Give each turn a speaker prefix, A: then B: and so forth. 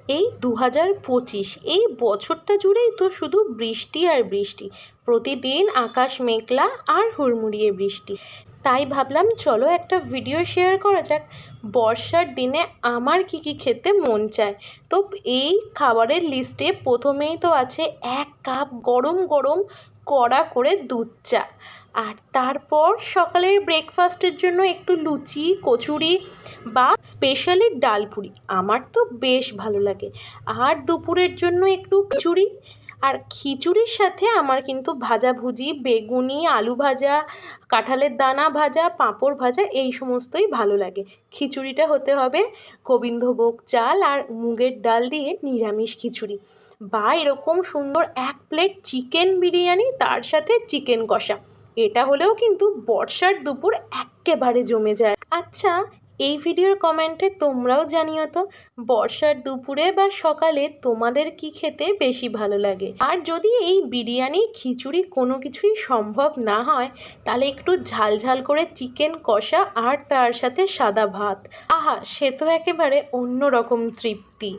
A: এই 2025 এই বছরটা জুড়েই তো শুধু বৃষ্টি আর বৃষ্টি। প্রতিদিন আকাশ মেঘলা আর হুড়মুড়িয়ে বৃষ্টি। তাই ভাবলাম চলো একটা ভিডিও শেয়ার করা যাক বর্ষার দিনে আমার কি কি খেতে মন চায়। তো এই খাবারের লিস্টে প্রথমেই তো আছে 1 কাপ গরম গরম কড়া করে দুধ চা। আর তারপর সকালের ব্রেকফাস্টের জন্য একটু লুচি কচুরি বা স্পেশালি ডালপুরি আমার তো বেশ ভালো লাগে। আর দুপুরের জন্য একটু খিচুড়ি। আর খিচুড়ির সাথে আমার কিন্তু ভাজাভুজি বেগুনি আলু ভাজা কাঁঠালের দানা ভাজা পাঁপড় ভাজা এই সমস্তই ভালো লাগে। খিচুড়িটা হতে হবে গোবিন্দভোগ চাল আর মুগের ডাল দিয়ে নিরামিষ খিচুড়ি, বা এরকম সুন্দর 1 প্লেট চিকেন বিরিয়ানি তার সাথে চিকেন কষা। এটা হলেও কিন্তু বর্ষার দুপুর এক্কেবারে জমে যায়। আচ্ছা, এই ভিডিওর কমেন্টে তোমরাও জানিও তো বর্ষার দুপুরে বা সকালে তোমাদের কি খেতে বেশি ভালো লাগে। আর যদি এই বিরিয়ানি খিচুড়ি কোনো কিছুই সম্ভব না হয় তাহলে একটু ঝাল ঝাল করে চিকেন কষা আর তার সাথে সাদা ভাত, আহা সে তো একেবারে অন্যরকম তৃপ্তি।